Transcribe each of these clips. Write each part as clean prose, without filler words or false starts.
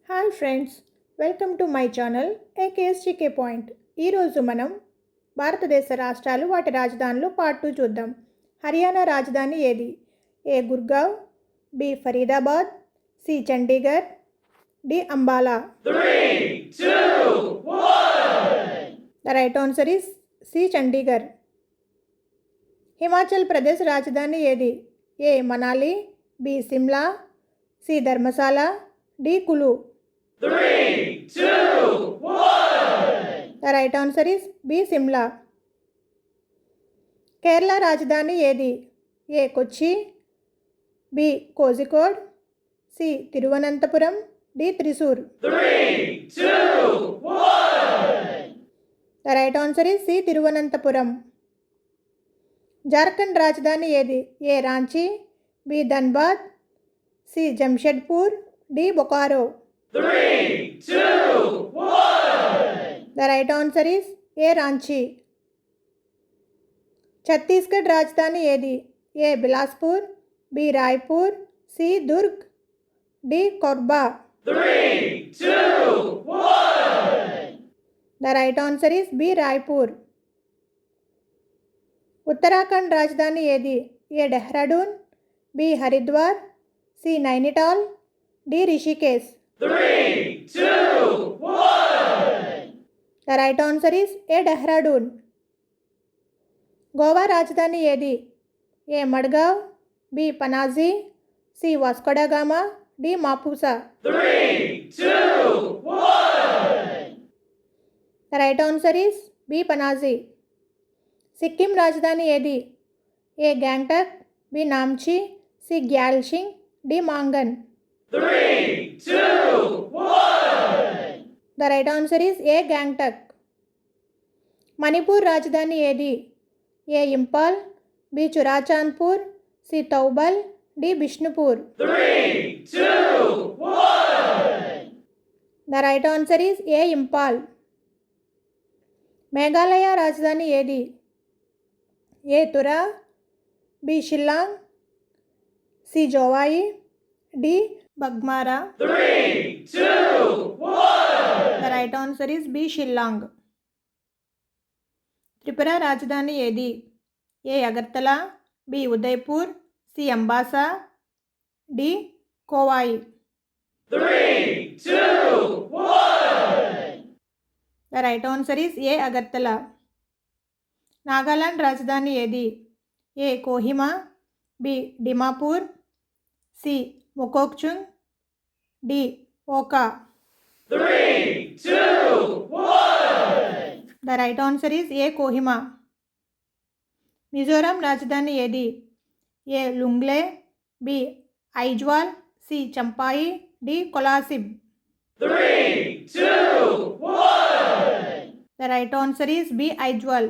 Hi friends, welcome to my channel AKSGK point. ఈరోజు మనం భారతదేశ రాష్ట్రాలు వాటి రాజధానులు పార్ట్ 2 చూద్దాం. హర్యానా రాజధాని ఏది? A Gurgaon, B Faridabad, C Chandigarh, D Ambala. 3, 2, 1. The right answer is C Chandigarh. Himachal Pradesh రాజధాని ఏది? A Manali, B Shimla, C Dharamshala, D Kullu. 3, 2, 1. The right answer is B Shimla. Kerala రాజధాని ఏది? A Kochi, B Kozhikode, C Thiruvananthapuram, D Thrissur. 3, 2, 1. The right answer is C Thiruvananthapuram. Jharkhand రాజధాని ఏది? A Ranchi, B Dhanbad, C Jamshedpur, D Bokaro. 3, 2, 1. The right answer is A Ranchi. Chhattisgarh రాజధాని ఏది? A Bilaspur, B Raipur, C Durg, D Korba. 3, 2, 1. The right answer is B Raipur. Uttarakhand రాజధాని ఏది? A Dehradun, B Haridwar, C Nainital, D Rishikesh. 3, 2, 1. The right answer is A Dehradun. Goa రాజధాని ఏది? A Margao, B Panaji, C Vasco da Gama, D Mapusa. 3, 2, 1. The right answer is B Panaji. Sikkim రాజధాని ఏది? A Gangtok, B Namchi, C Gyalshing, D Mangan. 3, 2, 1. The right answer is A Gangtok. Manipur రాజధాని ఏది? A Imphal, B Churachandpur, C Thoubal, D Bishnupur. 3, 2, 1. The right answer is A Imphal. Meghalaya రాజధాని ఏది? A Tura, B Shillong, C Jowai, D Baghmara. 3, 2, 1. The right answer is B Shillong. Tripura రాజధాని ఏది? A Agartala, B Udaipur, C అంబాసా, D Khowai. 3, 2, 1. The right answer is A Agartala. Nagaland రాజధాని ఏది? A Kohima, B Dimapur, C Mokokchung, D Wokha. 3, 2, 1. The right answer is A Kohima. Mizoram రాజధాని ఏది? A Lunglei, B Aizawl, C Champhai, D Kolasib. 3, 2, 1. The right answer is B Aizawl.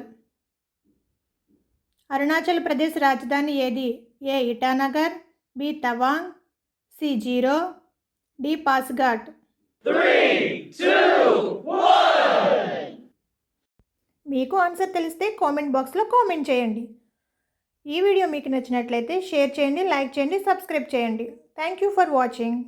Arunachal Pradesh రాజధాని ఏది? A Itanagar, B Tawang, C Ziro, D Pasighat. 3, 2, 1. మీకు answer తెలిస్తే comment బాక్స్లో comment చేయండి. ఈ వీడియో మీకు నచ్చినట్లయితే షేర్ చేయండి, లైక్ చేయండి, సబ్స్క్రైబ్ చేయండి. Thank you for watching.